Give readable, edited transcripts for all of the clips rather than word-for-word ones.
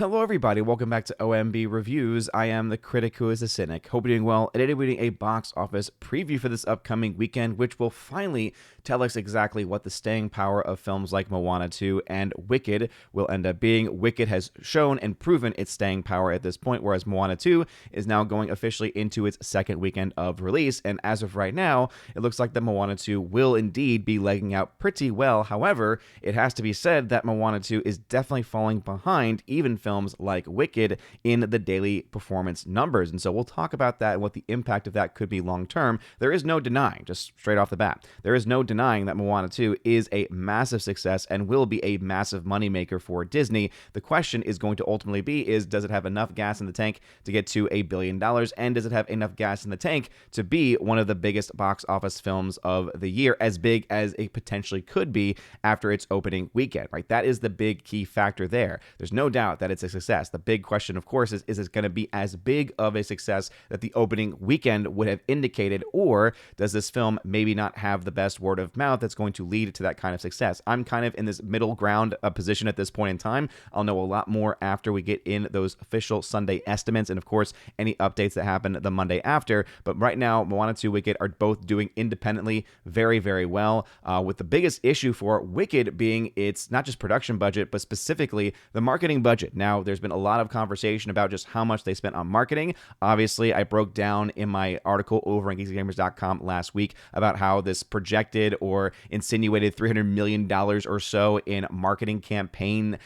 Hello, everybody. Welcome back to OMB Reviews. I am the critic who is a cynic. Hope you're doing well. And today we're doing a box office preview for this upcoming weekend, which will finally tell us exactly what the staying power of films like Moana 2 and Wicked will end up being. Wicked has shown and proven its staying power at this point, whereas Moana 2 is now going officially into its second weekend of release. And as of right now, it looks like that Moana 2 will indeed be legging out pretty well. However, it has to be said that Moana 2 is definitely falling behind even films like Wicked in the daily performance numbers. And so we'll talk about that and what the impact of that could be long term. There is no denying, just straight off the bat, there is no denying that Moana 2 is a massive success and will be a massive moneymaker for Disney. The question is going to ultimately be does it have enough gas in the tank to get to $1 billion? And does it have enough gas in the tank to be one of the biggest box office films of the year, as big as it potentially could be after its opening weekend, right? That is the big key factor there. There's no doubt that it's a success. The big question, of course, is it going to be as big of a success that the opening weekend would have indicated, or does this film maybe not have the best word of mouth that's going to lead to that kind of success? I'm kind of in this middle ground position at this point in time. I'll know a lot more after we get in those official Sunday estimates and, of course, any updates that happen the Monday after. But right now, Moana 2 Wicked are both doing independently very, very well, with the biggest issue for Wicked being its not just production budget, but specifically the marketing budget. Now, there's been a lot of conversation about just how much they spent on marketing. Obviously, I broke down in my article over on geeksgamers.com last week about how this projected or insinuated $300 million or so in marketing campaign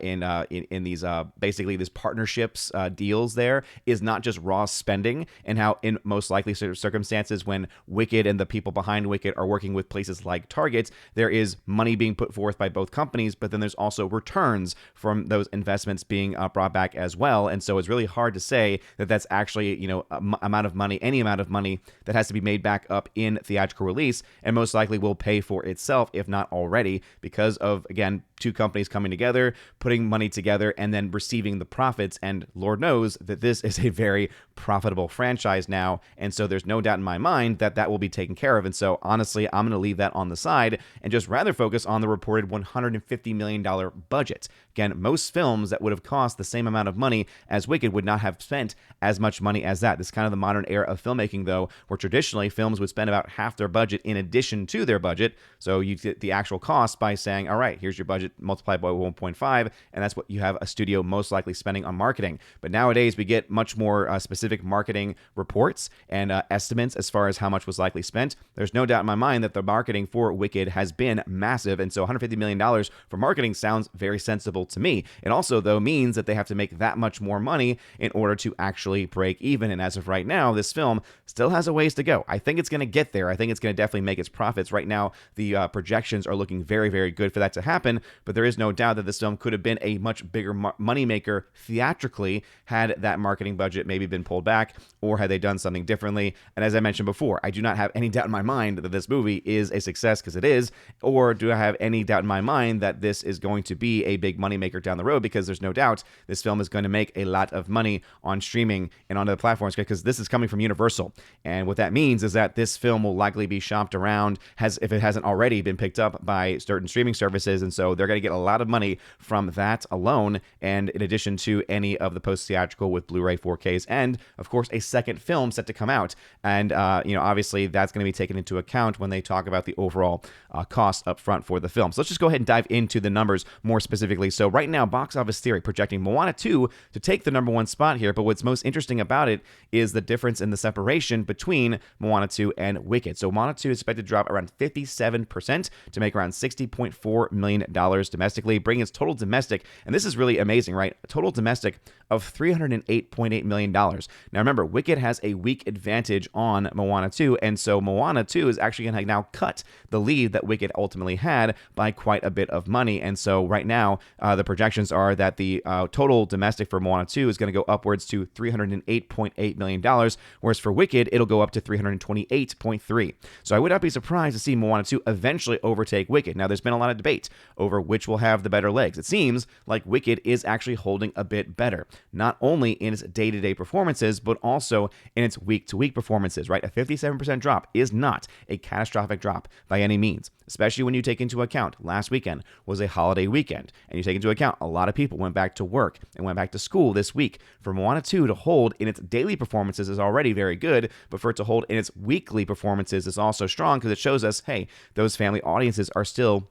in these basically these partnerships deals there is not just raw spending, and how in most likely circumstances when Wicked and the people behind Wicked are working with places like Target, there is money being put forth by both companies, but then there's also returns from those investments being brought back as well. And so it's really hard to say that that's actually, amount of money, any amount of money that has to be made back up in theatrical release, and most likely will pay for itself, if not already, because of, again, two companies coming together, putting money together, and then receiving the profits. And Lord knows that this is a very profitable franchise now. And so there's no doubt in my mind that that will be taken care of. And so honestly, I'm going to leave that on the side and just rather focus on the reported $150 million budget. Again, most films that would have cost the same amount of money as Wicked would not have spent as much money as that. This is kind of the modern era of filmmaking, though, where traditionally films would spend about half their budget in addition to their budget. So you get the actual cost by saying, all right, here's your budget multiplied by 1.5, and that's what you have a studio most likely spending on marketing. But nowadays, we get much more specific marketing reports and estimates as far as how much was likely spent. There's no doubt in my mind that the marketing for Wicked has been massive, and so $150 million for marketing sounds very sensible to me. It also, though, means that they have to make that much more money in order to actually break even, and as of right now, this film still has a ways to go. I think it's going to get there. I think it's going to definitely make its profits. Right now, the projections are looking very, very good for that to happen, but there is no doubt that this film could have been a much bigger moneymaker theatrically had that marketing budget maybe been pulled back, or had they done something differently. And as I mentioned before, I do not have any doubt in my mind that this movie is a success, because it is, or do I have any doubt in my mind that this is going to be a big moneymaker down the road, because there's no doubt this film is going to make a lot of money on streaming and on the platforms, because this is coming from Universal. And what that means is that this film will likely be shopped around, if it hasn't already been picked up by certain streaming services, and so they're going to get a lot of money from that alone, and in addition to any of the post-theatrical with Blu-ray 4Ks, and of course a second film set to come out. And obviously that's going to be taken into account when they talk about the overall cost up front for the film. So let's just go ahead and dive into the numbers more specifically. So right now, Box Office Theory projecting Moana 2 to take the number one spot here, but what's most interesting about it is the difference in the separation between Moana 2 and Wicked. So Moana 2 is expected to drop around 57% to make around $60.4 million domestically, bringing its total domestic, and this is really amazing, right? A total domestic of $308.8 million. Now remember, Wicked has a weak advantage on Moana 2, and so Moana 2 is actually going to now cut the lead that Wicked ultimately had by quite a bit of money. And so right now, the projections are that the total domestic for Moana 2 is going to go upwards to $308.8 million, whereas for Wicked, it'll go up to $328.3. So I would not be surprised to see Moana 2 eventually overtake Wicked. Now, there's been a lot of debate over which will have the better legs. It seems like Wicked is actually holding a bit better. not only in its day-to-day performances, but also in its week-to-week performances, right? A 57% drop is not a catastrophic drop by any means, especially when you take into account last weekend was a holiday weekend, and you take into account a lot of people went back to work and went back to school this week. For Moana 2 to hold in its daily performances is already very good, but for it to hold in its weekly performances is also strong because it shows us, hey, those family audiences are still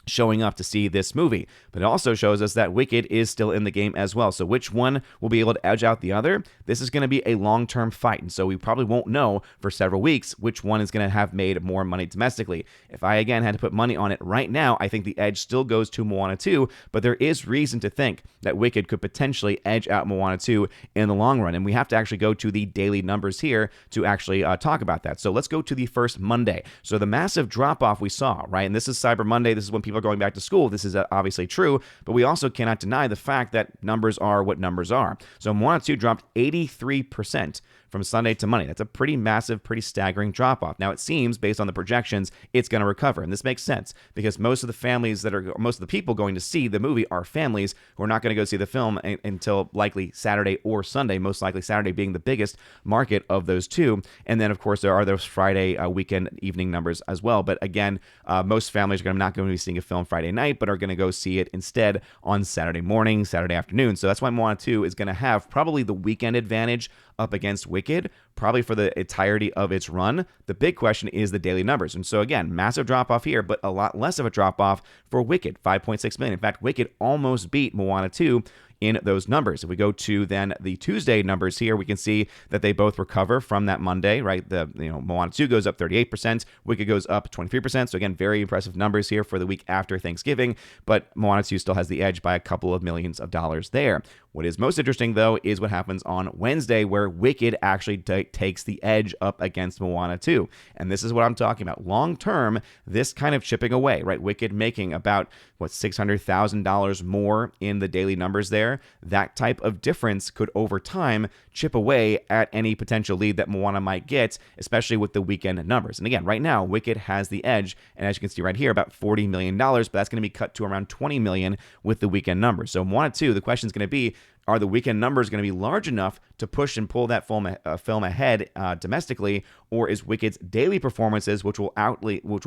showing up to see this movie. But it also shows us that Wicked is still in the game as well. So which one will be able to edge out the other? This is going to be a long-term fight, and so we probably won't know for several weeks which one is going to have made more money domestically. If I, again, had to put money on it right now, I think the edge still goes to Moana 2, but there is reason to think that Wicked could potentially edge out Moana 2 in the long run, and we have to actually go to the daily numbers here to actually talk about that. So let's go to the first Monday. So the massive drop-off we saw, right, and this is Cyber Monday, this is when people are going back to school. This is obviously true, but we also cannot deny the fact that numbers are what numbers are. So Moana 2 dropped 83% from Sunday to Monday. That's a pretty massive, pretty staggering drop-off. Now, it seems, based on the projections, it's going to recover, and this makes sense because most of the people going to see the movie are families who are not going to go see the film until likely Saturday or Sunday, most likely Saturday being the biggest market of those two. And then, of course, there are those Friday weekend evening numbers as well. But again, most families are not going to be seeing a film Friday night, but are going to go see it instead on Saturday morning, Saturday afternoon. So that's why Moana 2 is going to have probably the weekend advantage up against Wicked, probably for the entirety of its run. The big question is the daily numbers. And so again, massive drop off here, but a lot less of a drop off for Wicked, 5.6 million. In fact, Wicked almost beat Moana 2 in those numbers. If we go to then the Tuesday numbers here, we can see that they both recover from that Monday, right? Moana 2 goes up 38%, Wicked goes up 23%. So again, very impressive numbers here for the week after Thanksgiving, but Moana 2 still has the edge by a couple of millions of dollars there. What is most interesting, though, is what happens on Wednesday, where Wicked actually takes the edge up against Moana 2. And this is what I'm talking about. Long term, this kind of chipping away, right? Wicked making about, $600,000 more in the daily numbers there. That type of difference could, over time, chip away at any potential lead that Moana might get, especially with the weekend numbers. And again, right now, Wicked has the edge, and as you can see right here, about $40 million, but that's going to be cut to around $20 million with the weekend numbers. So Moana 2, the question is going to be, are the weekend numbers going to be large enough to push and pull that film ahead domestically, or is Wicked's daily performances, which will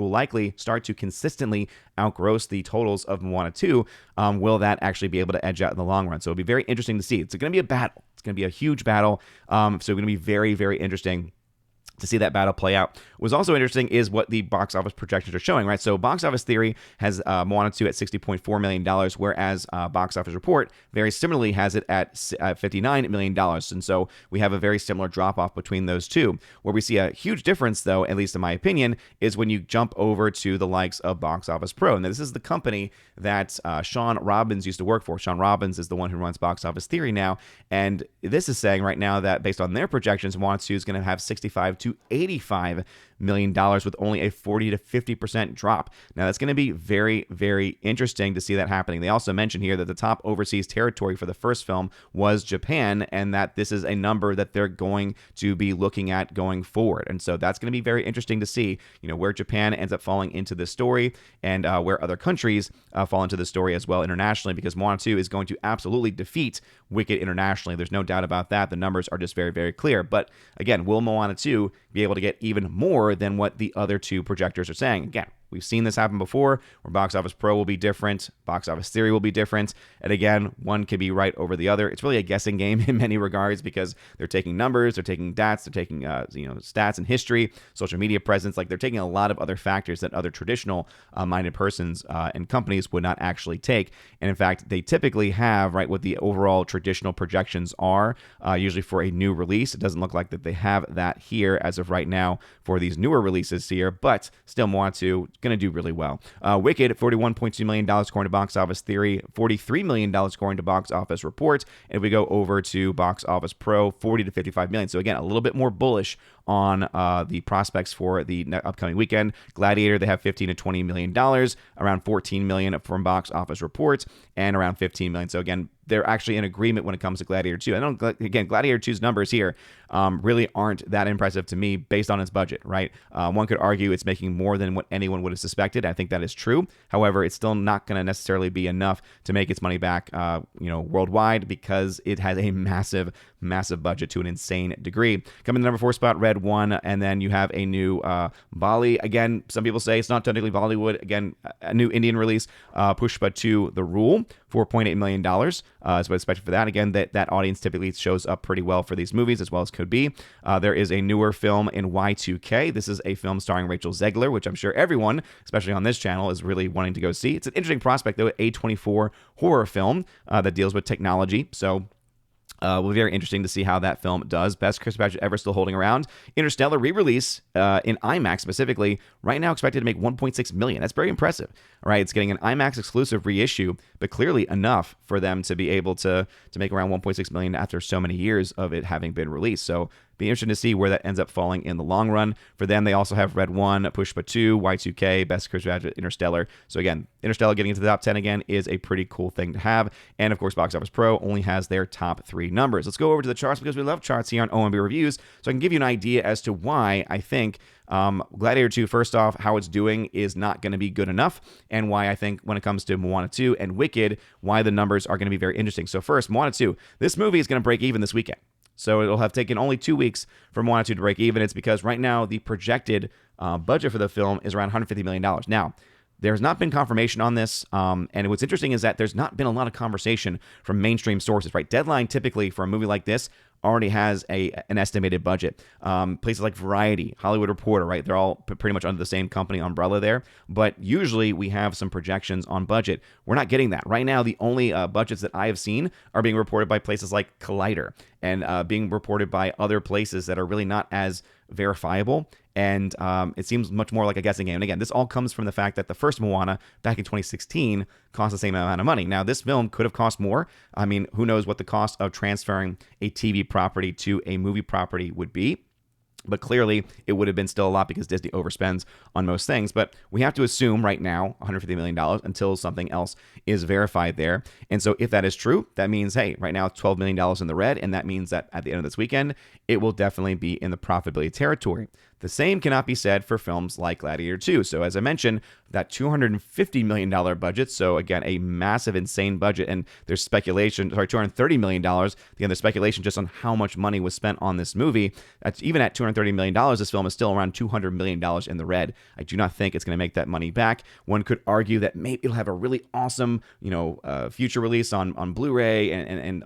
likely start to consistently outgross the totals of Moana 2, will that actually be able to edge out in the long run? So it'll be very interesting to see. It's going to be a battle. It's going to be a huge battle. So it's going to be very, very interesting to see that battle play out. What's also interesting is what the box office projections are showing, right? So Box Office Theory has Moana 2 at $60.4 million, whereas Box Office Report very similarly has it at $59 million. And so we have a very similar drop-off between those two. Where we see a huge difference, though, at least in my opinion, is when you jump over to the likes of Box Office Pro. And this is the company that Sean Robbins used to work for. Sean Robbins is the one who runs Box Office Theory now. And this is saying right now that based on their projections, Moana 2 is going to have 65 to $85 million with only a 40 to 50% drop. Now, that's going to be very, very interesting to see that happening. They also mentioned here that the top overseas territory for the first film was Japan, and that this is a number that they're going to be looking at going forward. And so that's going to be very interesting to see, where Japan ends up falling into this story, and where other countries fall into the story as well internationally, because Moana 2 is going to absolutely defeat Wicked internationally. There's no doubt about that. The numbers are just very, very clear. But again, will Moana 2 be able to get even more than what the other two projectors are saying? Again, we've seen this happen before, where Box Office Pro will be different, Box Office Theory will be different, and again, one could be right over the other. It's really a guessing game in many regards, because they're taking numbers, they're taking stats, they're taking stats and history, social media presence. Like, they're taking a lot of other factors that other traditional minded persons and companies would not actually take. And in fact, they typically have what the overall traditional projections are, usually for a new release. It doesn't look like that they have that here as of right now for these newer releases here, but still Moana 2 going to do really well. Wicked, $41.2 million according to Box Office Theory, $43 million according to Box Office Report. And if we go over to Box Office Pro, $40 to $55 million. So again, a little bit more bullish on the prospects for the upcoming weekend. Gladiator, they have $15 to $20 million, around $14 million from box office reports, and around $15 million. So again, they're actually in agreement when it comes to Gladiator 2. I don't, again, Gladiator 2's numbers here really aren't that impressive to me based on its budget, right? One could argue it's making more than what anyone would have suspected. I think that is true. However, it's still not going to necessarily be enough to make its money back, worldwide, because it has a massive budget to an insane degree. Coming to number 4 spot, Red One, and then you have a new Bali. Again, some people say it's not technically Bollywood. Again, a new Indian release, Pushpa 2, The Rule, $4.8 million is what expected for that. Again, that audience typically shows up pretty well for these movies, as well as could be. There is a newer film in Y2K. This is a film starring Rachel Zegler, which I'm sure everyone, especially on this channel, is really wanting to go see. It's an interesting prospect, though, A24 horror film that deals with technology. So will be very interesting to see how that film does. Best Chris Patrick ever still holding around. Interstellar re-release in IMAX specifically, right now expected to make $1.6 million. That's very impressive. All right, it's getting an IMAX exclusive reissue, but clearly enough for them to be able to make around $1.6 million after so many years of it having been released. So be interesting to see where that ends up falling in the long run. For them, they also have Red One, Pushpa 2, Y2K, Best Chris Patrick, Interstellar. So again, Interstellar getting into the top 10 again is a pretty cool thing to have. And of course, Box Office Pro only has their top 3 numbers. Let's go over to the charts because we love charts here on OMB Reviews. So I can give you an idea as to why I think Gladiator 2, first off, how it's doing is not going to be good enough, and why I think when it comes to Moana 2 and Wicked, why the numbers are going to be very interesting. So first, Moana 2. This movie is going to break even this weekend. So it'll have taken only 2 weeks for Moana 2 to break even. It's because right now the projected budget for the film is around $150 million. Now, there's not been confirmation on this, and what's interesting is that there's not been a lot of conversation from mainstream sources, right? Deadline typically for a movie like this already has an estimated budget. Places like Variety, Hollywood Reporter, right? They're all pretty much under the same company umbrella there. But usually we have some projections on budget. We're not getting that. Right now, the only budgets that I have seen are being reported by places like Collider and being reported by other places that are really not as verifiable. And it seems much more like a guessing game. And again, this all comes from the fact that the first Moana back in 2016 cost the same amount of money. Now, this film could have cost more. I mean, who knows what the cost of transferring a TV property to a movie property would be. But clearly, it would have been still a lot because Disney overspends on most things. But we have to assume right now $150 million until something else is verified there. And so if that is true, that means, hey, right now it's $12 million in the red. And that means that at the end of this weekend, it will definitely be in the profitability territory. The same cannot be said for films like Gladiator 2. So as I mentioned, that $250 million budget, so again, a massive, insane budget, and there's speculation, $230 million, again, there's speculation just on how much money was spent on this movie. That's, even at $230 million, this film is still around $200 million in the red. I do not think it's going to make that money back. One could argue that maybe it'll have a really awesome, future release on Blu-ray and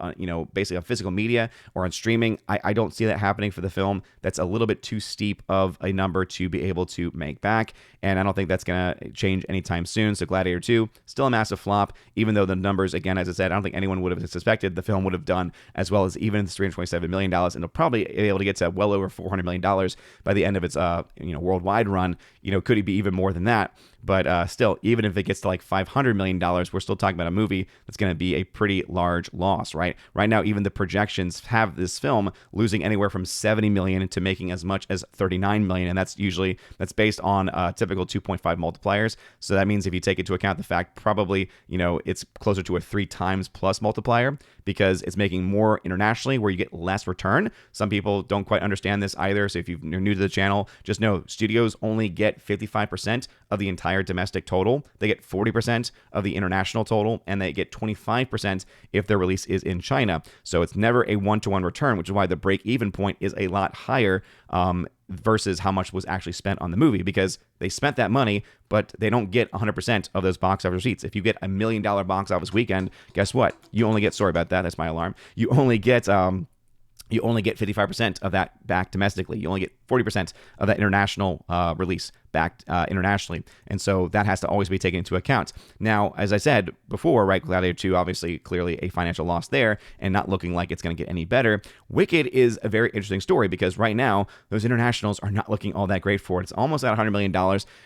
basically on physical media or on streaming. I don't see that happening for the film. That's a little bit too steep of a number to be able to make back, and I don't think that's going to change anytime soon. So Gladiator 2, still a massive flop, even though the numbers, again, as I said, I don't think anyone would have suspected the film would have done as well as even $327 million, and it'll probably be able to get to well over $400 million by the end of its worldwide run. Could it be even more than that? But still, even if it gets to like $500 million, we're still talking about a movie that's going to be a pretty large loss, right? Right now, even the projections have this film losing anywhere from $70 million to making as much as $39 million, and that's based on typical 2.5 multipliers. So that means if you take into account the fact probably it's closer to a 3 times plus multiplier because it's making more internationally where you get less return. Some people don't quite understand this either. So if you're new to the channel, just know studios only get 55% of the entire domestic total. They get 40% of the international total, and they get 25% if their release is in China. So it's never a one-to-one return, which is why the break-even point is a lot higher versus how much was actually spent on the movie, because they spent that money, but they don't get 100% of those box office receipts. If you get $1 million box office weekend, guess what? You only get, sorry about that, that's my alarm. You only get 55% of that back domestically. You only get 40% of that international release back internationally. And so that has to always be taken into account. Now, as I said before, right, Gladiator 2, obviously, clearly a financial loss there and not looking like it's going to get any better. Wicked is a very interesting story because right now, those internationals are not looking all that great for it. It's almost at $100 million.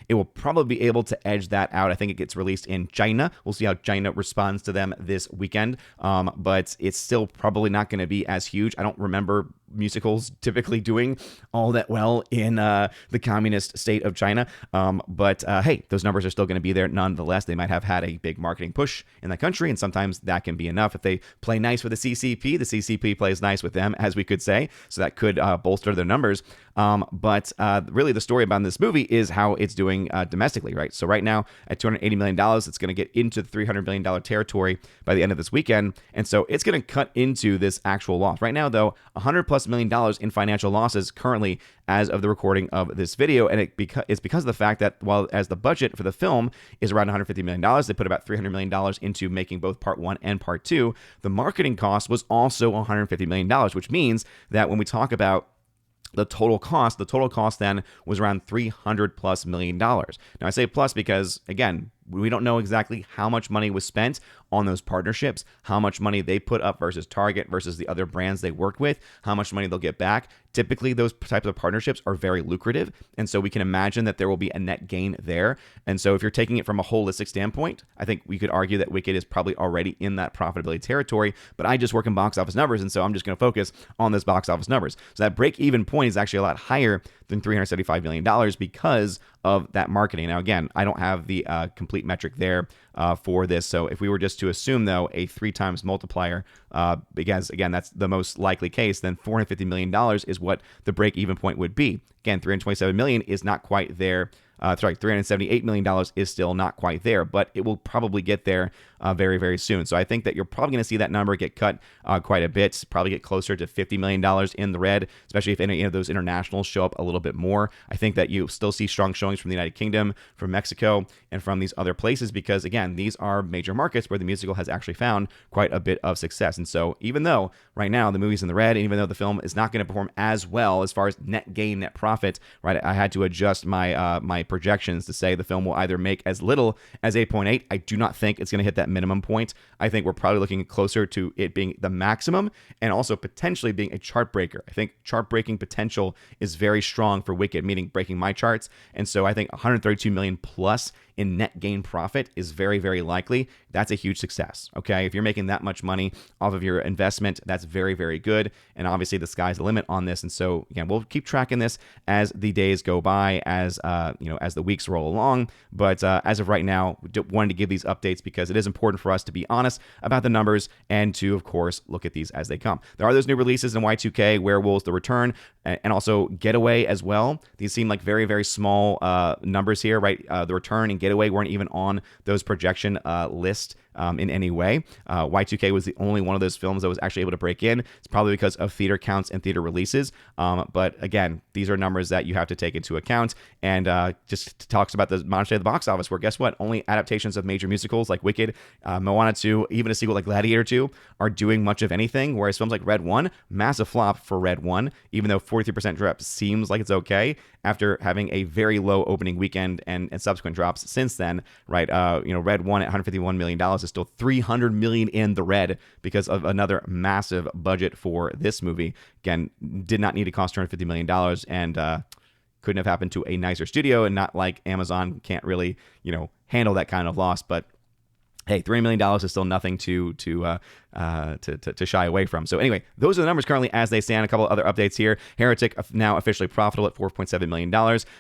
It will probably be able to edge that out. I think it gets released in China. We'll see how China responds to them this weekend. But it's still probably not going to be as huge. I don't remember musicals typically doing all that well in the communist state of China. But hey, those numbers are still going to be there nonetheless. They might have had a big marketing push in that country, and sometimes that can be enough. If they play nice with the CCP plays nice with them, as we could say. So that could bolster their numbers. But really, the story about this movie is how it's doing domestically, right? So right now, at $280 million, it's going to get into the $300 million territory by the end of this weekend. And so it's going to cut into this actual loss. Right now, though, $100+ million in financial losses currently as of the recording of this video. And it's because of the fact that while as the budget for the film is around $150 million, they put about $300 million into making both part 1 and part 2. The marketing cost was also $150 million, which means that when we talk about the total cost then was around $300+ million. Now I say plus because, again, we don't know exactly how much money was spent on those partnerships, how much money they put up versus Target versus the other brands they worked with, how much money they'll get back. Typically, those types of partnerships are very lucrative. And so we can imagine that there will be a net gain there. And so if you're taking it from a holistic standpoint, I think we could argue that Wicked is probably already in that profitability territory. But I just work in box office numbers. And so I'm just going to focus on those box office numbers. So that break-even point is actually a lot higher than $375 million because of that marketing. Now, again, I don't have the complete metric there for this. So if we were just to assume, though, a 3x multiplier, because, again, that's the most likely case, then $450 million is what the break-even point would be. Again, $327 million is not quite there. $378 million is still not quite there, but it will probably get there very, very soon. So I think that you're probably going to see that number get cut quite a bit, probably get closer to $50 million in the red, especially if any of those internationals show up a little bit more. I think that you still see strong showings from the United Kingdom, from Mexico, and from these other places because, again, these are major markets where the musical has actually found quite a bit of success. And so even though right now the movie's in the red, and even though the film is not going to perform as well as far as net gain, net profit, right, I had to adjust my my projections to say the film will either make as little as 8.8. I do not think it's going to hit that minimum point. I think we're probably looking closer to it being the maximum and also potentially being a chart breaker. I think chart breaking potential is very strong for Wicked, meaning breaking my charts. And so I think 132 million plus in net gain profit is very, very likely. That's a huge success. Okay. If you're making that much money off of your investment, that's very, very good. And obviously the sky's the limit on this. And so again, we'll keep tracking this as the days go by, as as the weeks roll along. But as of right now, we wanted to give these updates because it is important for us to be honest about the numbers and to, of course, look at these as they come. There are those new releases in Y2K, Werewolves, The Return, and also Getaway as well. These seem like very, very small numbers here, right? The Return and Getaway weren't even on those projection list in any way. Y2K was the only one of those films that was actually able to break in. It's probably because of theater counts and theater releases. But again, these are numbers that you have to take into account. And just talks about the modern state of the box office, where guess what? Only adaptations of major musicals like Wicked, Moana 2, even a sequel like Gladiator 2 are doing much of anything. Whereas films like Red 1, massive flop for Red 1, even though 43% drop seems like it's okay after having a very low opening weekend and subsequent drops since then, right? Red 1 at $151 million is still $300 million in the red because of another massive budget for this movie. Again, did not need to cost $250 million and couldn't have happened to a nicer studio, and not like Amazon can't really, handle that kind of loss. But hey, $3 million is still nothing to shy away from. So anyway, those are the numbers currently as they stand. A couple of other updates here. Heretic now officially profitable at $4.7 million.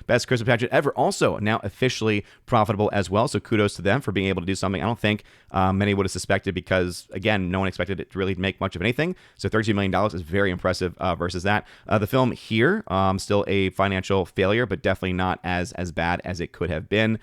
Best Christmas pageant ever, also now officially profitable as well. So kudos to them for being able to do something I don't think many would have suspected, because again, no one expected it to really make much of anything. So $32 million is very impressive versus that. The film here, still a financial failure, but definitely not as bad as it could have been.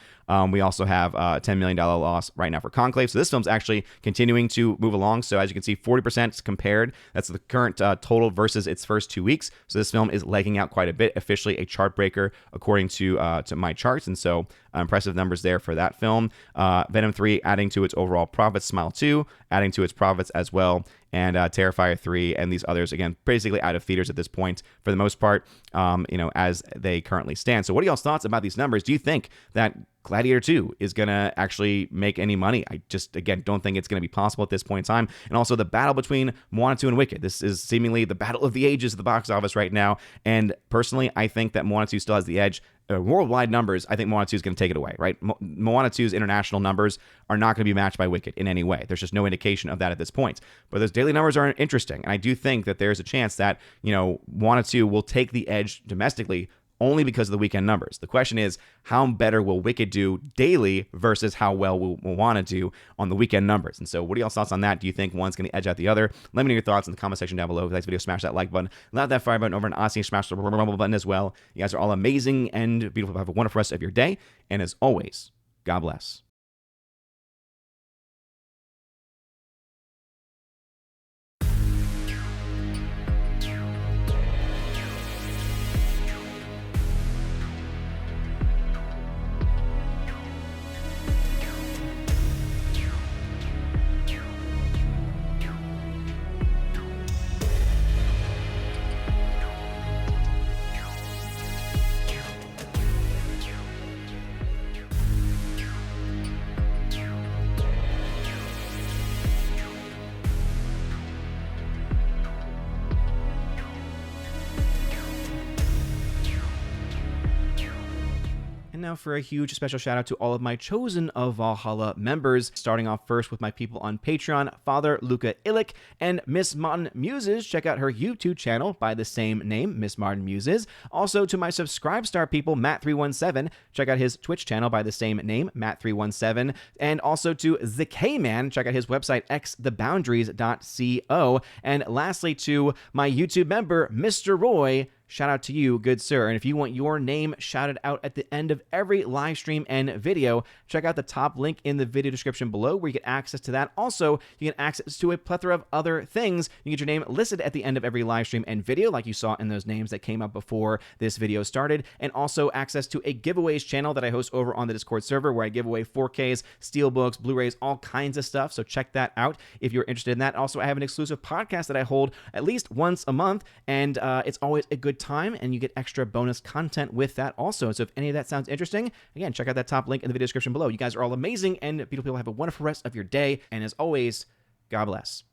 We also have a $10 million loss right now for Conclave. So this film's actually continuing to move along. So as you can see, 40% compared. That's the current total versus its first 2 weeks. So this film is legging out quite a bit, officially a chart breaker according to my charts. And so impressive numbers there for that film. Venom 3 adding to its overall profits. Smile 2 adding to its profits as well. And Terrifier 3 and these others, again, basically out of theaters at this point for the most part, as they currently stand. So what are y'all's thoughts about these numbers? Do you think that Gladiator 2 is going to actually make any money? I just, again, don't think it's going to be possible at this point in time. And also the battle between Moana 2 and Wicked. This is seemingly the battle of the ages of the box office right now. And personally, I think that Moana 2 still has the edge worldwide numbers, I think Moana 2 is going to take it away, right? Moana 2's international numbers are not going to be matched by Wicked in any way. There's just no indication of that at this point. But those daily numbers are interesting, and I do think that there's a chance that, Moana 2 will take the edge domestically only because of the weekend numbers. The question is, how better will Wicked do daily versus how well will Moana do on the weekend numbers? And so what are y'all's thoughts on that? Do you think one's going to edge out the other? Let me know your thoughts in the comment section down below. If you like this video, smash that like button. Let that fire button over on Odyssey, smash the rumble button as well. You guys are all amazing and beautiful. Have a wonderful rest of your day. And as always, God bless. And now for a huge special shout out to all of my Chosen of Valhalla members, starting off first with my people on Patreon, Father Luca Illick and Miss Martin Muses. Check out her YouTube channel by the same name, Miss Martin Muses. Also to my Subscribestar people, Matt317. Check out his Twitch channel by the same name, Matt317. And also to the K-Man. Check out his website, xtheboundaries.co. And lastly to my YouTube member, Mr. Roy. Shout out to you, good sir. And if you want your name shouted out at the end of every live stream and video, check out the top link in the video description below where you get access to that. Also, you get access to a plethora of other things. You get your name listed at the end of every live stream and video, like you saw in those names that came up before this video started. And also access to a giveaways channel that I host over on the Discord server where I give away 4Ks, Steelbooks, Blu-rays, all kinds of stuff. So check that out if you're interested in that. Also, I have an exclusive podcast that I hold at least once a month, and it's always a good time, and you get extra bonus content with that also. So if any of that sounds interesting, again, check out that top link in the video description below. You guys are all amazing and beautiful people. Have a wonderful rest of your day, and as always, God bless.